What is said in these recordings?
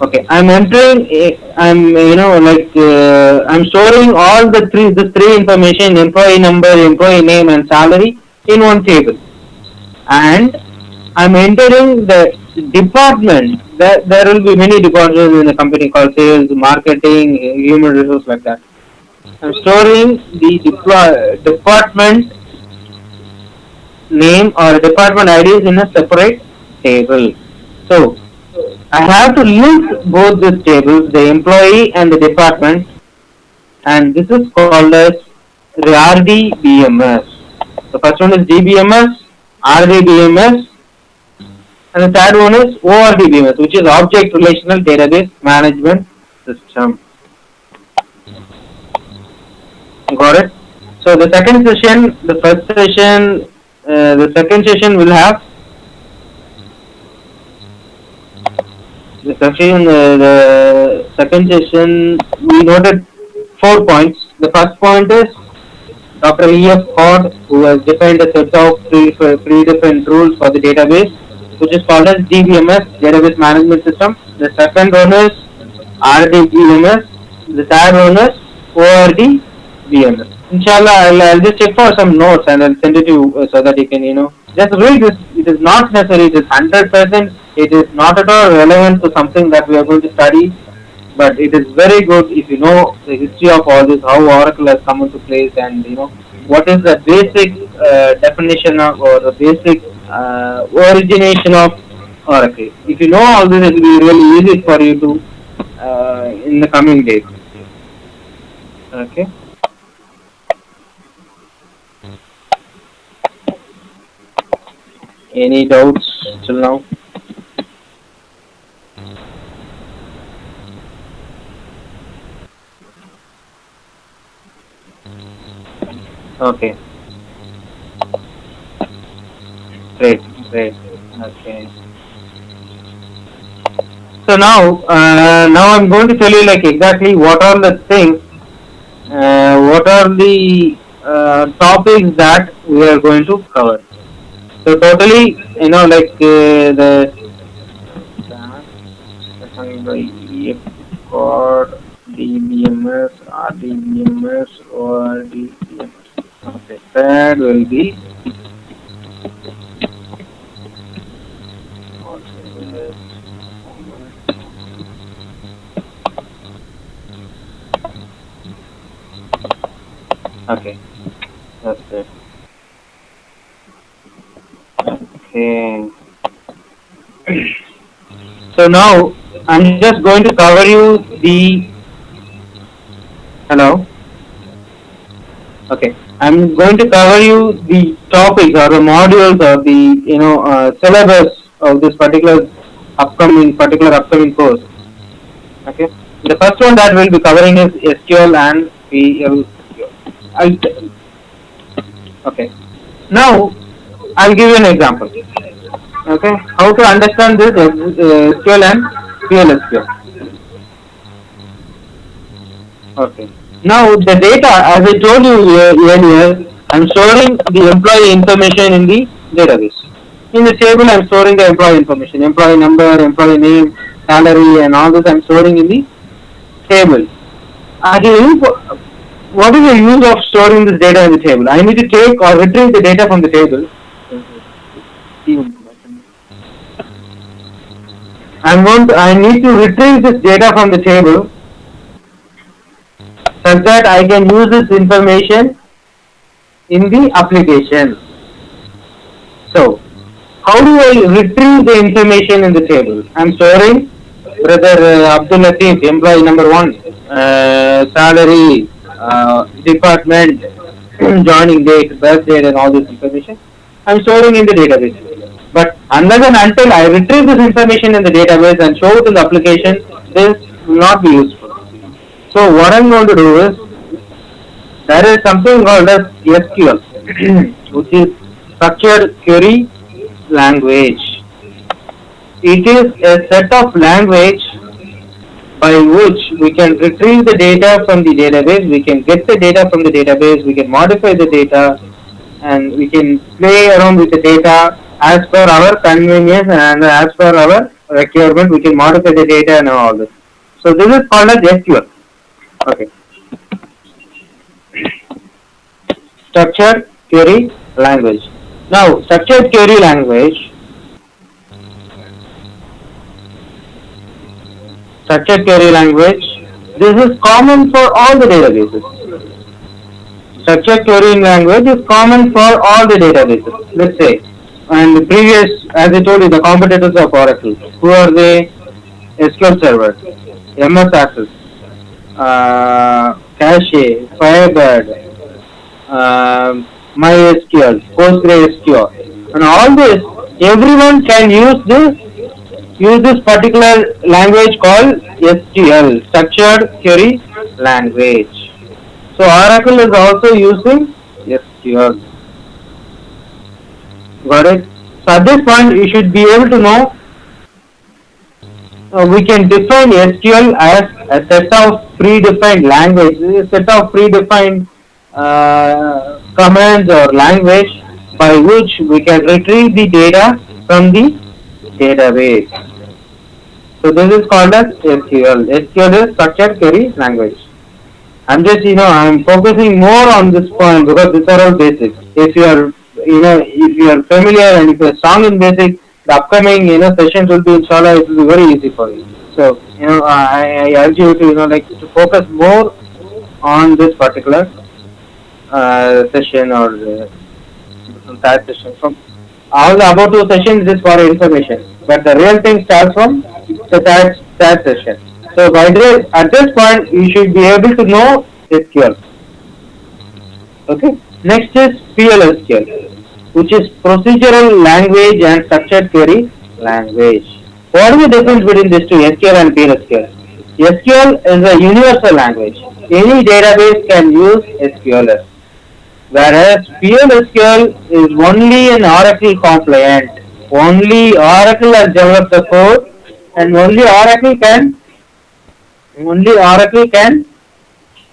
Okay, I'm entering. I'm I'm storing all the three information: employee number, employee name, and salary in one table, and I'm entering the department. There will be many departments in the company called sales, marketing, human resource, like that. I'm storing the department name or department IDs in a separate table. So I have to link both these tables, the employee and the department, and this is called as RDBMS. The first one is DBMS, RDBMS, and the third one is ORDBMS, which is Object Relational Database Management System. Got it? So the second session, the second session will have the second session. We noted 4 points. The first point is Dr. E.F. Hod, who has defined a set of predefined rules for the database, which is called as DBMS, Database Management System. The second one is RDBMS. The third one is ORDBMS. Inshallah, I'll just check for some notes and I'll send it to you so that you can, just read this. It is not necessary. It is 100%. It is not at all relevant to something that we are going to study. But it is very good if you know the history of all this, how Oracle has come into place, and what is the basic definition of, or the basic origination of Oracle. If you know all this, it will be really easy for you to in the coming days. Okay. Any doubts till now? Okay. Great. Okay. So now I'm going to tell you exactly what are the things, what are the topics that we are going to cover. So totally, the DBMS, RDBMS, or DBMS. Okay, that will be okay. That's it. Okay. So now I'm just going to cover you the hello. Okay, I'm going to cover you the topics or the modules or the syllabus of this particular upcoming course. Okay, the first one that we'll be covering is SQL and PL. Okay, now I'll give you an example. Okay, how to understand this SQL and PLSQL. Okay. Now the data, as I told you earlier, I'm storing the employee information in the database. In the table, I'm storing the employee information, employee number, employee name, salary, and all this I'm storing in the table. What is the use of storing this data in the table? I need to take or retrieve the data from the table. I need to retrieve this data from the table such that I can use this information in the application. So, how do I retrieve the information in the table? I'm storing Brother Abdul Latif, employee number 1, salary, department, joining date, birth date, and all this information. I'm storing in the database. But unless and until I retrieve this information in the database and show it in the application, this will not be useful. So what I'm going to do is, there is something called as SQL, which is Structured Query Language. It is a set of language by which we can retrieve the data from the database, we can get the data from the database, we can modify the data, and we can play around with the data as per our convenience and as per our requirement, we can modify the data and all this. So this is called as SQL. Okay. Structured query language. Now, structured query language. Structured query language. This is common for all the databases. Structured querying language is common for all the databases. Let's say, and the previous, as I told you, the competitors of Oracle. Who are they? SQL Server, MS Access, Cache, Firebird, MySQL, PostgreSQL, and all this. Everyone can use this particular language called SQL, Structured Query Language. So Oracle is also using SQL. Got it? So at this point, you should be able to know we can define SQL as a set of predefined languages, a set of predefined commands or language by which we can retrieve the data from the database. So this is called as SQL. SQL is structured query language. I'm just, I'm focusing more on this point because these are all basics. If you are, if you are familiar and if you are strong in basics, the upcoming, sessions will be, inshallah, it will be very easy for you. So, I urge you to, to focus more on this particular session or that session. From all the above two sessions is for information, but the real thing starts from the that session. So at this point, you should be able to know SQL. Okay. Next is PLSQL, which is procedural language and structured query language. What is the difference between these two, SQL and PLSQL? SQL is a universal language. Any database can use SQL. Whereas PLSQL is only an Oracle compliant. Only Oracle has developed the code, and only Oracle can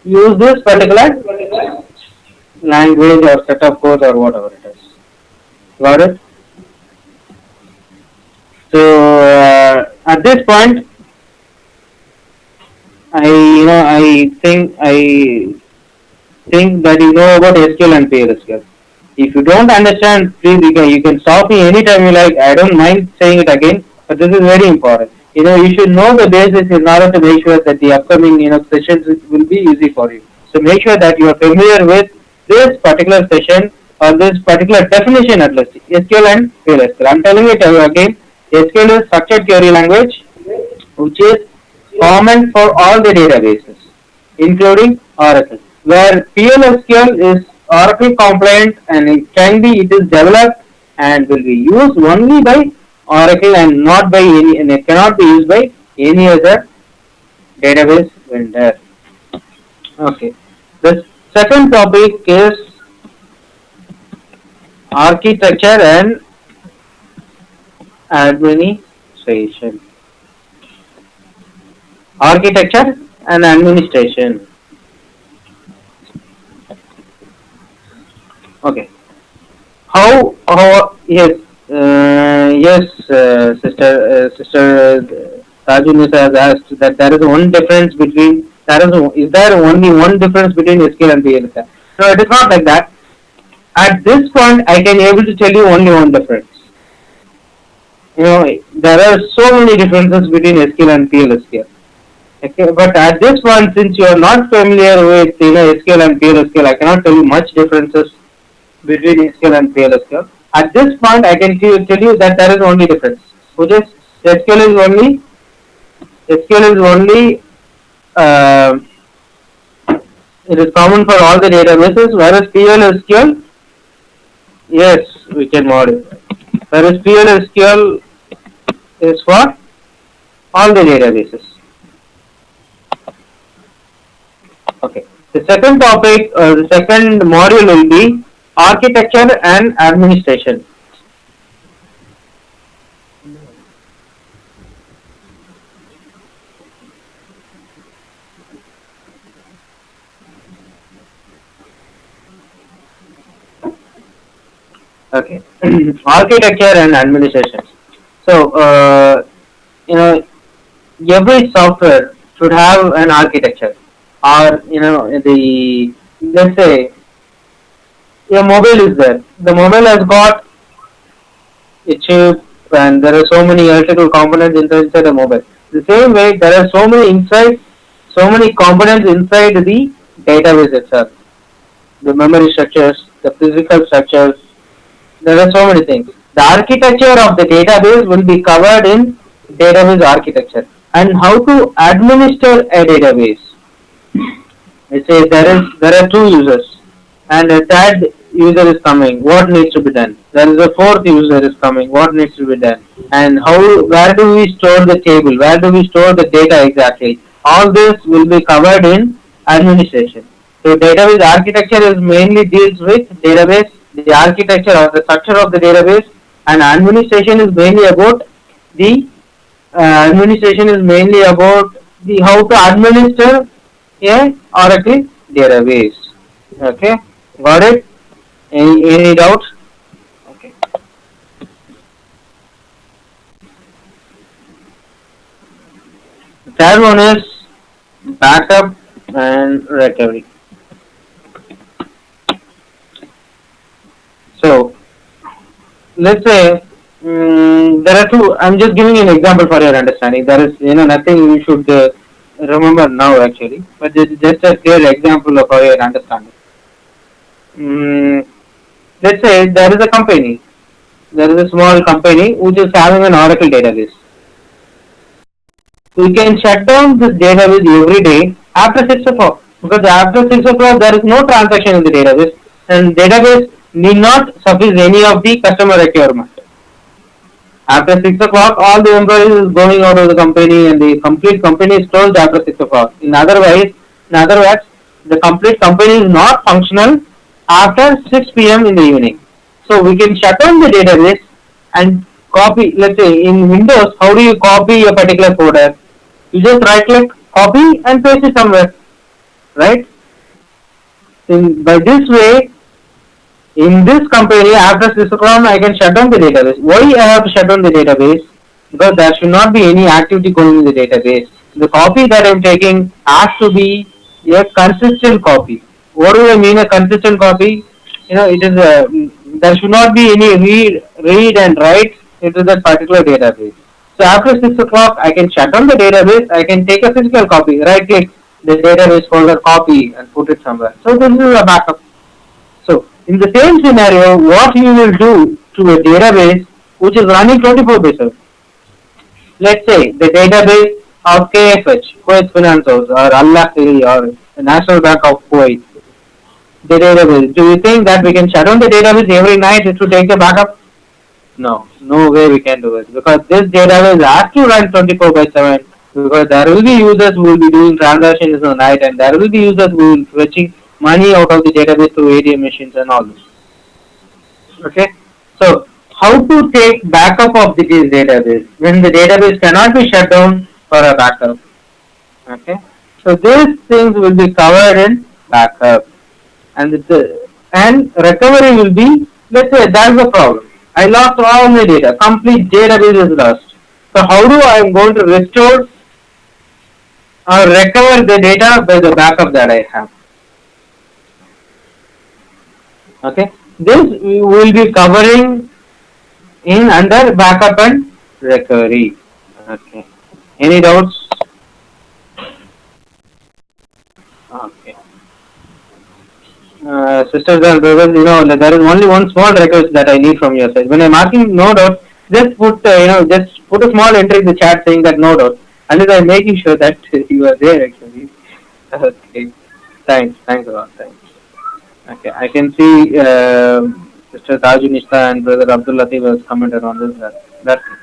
use this particular language or set of code or whatever it is. Got it? So at this point, I think that you know about SQL and PLSQL. If you don't understand, please you can stop me anytime you like. I don't mind saying it again, but this is very important. You should know the basics in order to make sure that the upcoming sessions will be easy for you. So make sure that you are familiar with this particular session or this particular definition at least, SQL and PLSQL. I'm telling it again. SQL is structured query language, which is common for all the databases, including Oracle. Where PLSQL is Oracle compliant and it is developed and will be used only by Oracle and not by and it cannot be used by any other database vendor. Okay. The second topic is architecture and administration. Architecture and administration. Okay. Yes, sister Raju has asked that there is one difference between, is there only one difference between SQL and PLSQL? No, it is not like that. At this point, I can able to tell you only one difference. There are so many differences between SQL and PLSQL. Okay, but at this point, since you are not familiar with SQL and PLSQL, I cannot tell you much differences between SQL and PLSQL. At this point, I can tell you that there is only difference, which is SQL is only it is common for all the databases, whereas PLSQL, yes, we can modify. Whereas PLSQL is for all the databases. Okay. The second topic, the second module will be architecture and administration. Okay. Architecture and administration. So you know, every software should have an architecture, or the, let's say, your mobile is there. The mobile has got a chip, and there are so many electrical components inside the mobile. The same way, there are so many components inside the database itself. The memory structures, the physical structures. There are so many things. The architecture of the database will be covered in database architecture, and how to administer a database. Let's say there are two users, and a third user is coming. What needs to be done? There is a fourth user is coming. What needs to be done? And how? Where do we store the table? Where do we store the data exactly? All this will be covered in administration. So database architecture is mainly deals with database, the architecture or the structure of the database, and administration is mainly about the how to administer a Oracle database. Okay, got it? Any doubts? Okay. The third one is backup and recovery. So let's say there are two. I'm just giving an example for your understanding. There is nothing you should remember now actually, but just a clear example of for your understanding. Let's say there is a company. There is a small company which is having an Oracle database. We can shut down this database every day after 6 o'clock, because after 6 o'clock there is no transaction in the database, and database need not suffice any of the customer requirement. After 6 o'clock, all the employees is going out of the company, and the complete company is closed after 6 o'clock. In other words, the complete company is not functional after 6 p.m. in the evening. So we can shut down the database and copy. Let's say in Windows, how do you copy a particular folder? You just right click, copy, and paste it somewhere, right? By this way, in this company, after 6 o'clock, I can shut down the database. Why I have to shut down the database? Because there should not be any activity going in the database. The copy that I'm taking has to be a consistent copy. What do I mean a consistent copy? It is there should not be any read and write into that particular database. So after 6 o'clock, I can shut down the database. I can take a physical copy, right click the database folder, copy, and put it somewhere. So this is a backup. So in the same scenario, what you will do to a database which is running 24/7. Let's say the database of KFH, Kuwait Finance House, or Allah or the National Bank of Kuwait. The database. Do you think that we can shut down the database every night to take the backup? No, no way we can do it, because this database has to run 24/7, because there will be users who will be doing transactions in the night, and there will be users who will be fetching money out of the database through ATM machines and all this. Okay, so how to take backup of the database when the database cannot be shut down for a backup? Okay, so these things will be covered in backup, and recovery will be, let's say that's the problem. I lost all my data, complete database is lost. So how do I am going to restore or recover the data by the backup that I have? Okay, this we will be covering in under backup and recovery. Okay, any doubts? Okay, sisters and brothers, there is only one small request that I need from your side. When I'm asking no doubt, just put just put a small entry in the chat saying that no doubt, unless I'm making sure that you are there actually. Okay, thanks a lot, thanks. Okay, I can see Sister Taju Nishta and Brother Abdul Latif has commented on this. That's it.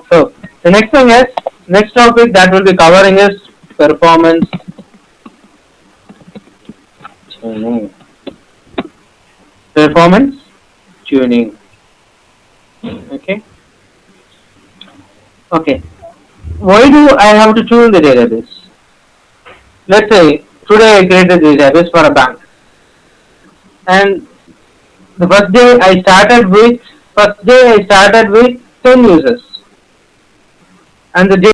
So the next topic that we'll be covering is performance tuning. Performance tuning. Okay. Okay. Why do I have to tune the database? Let's say today I created the database for a bank, and the first day I started with 10 users, and the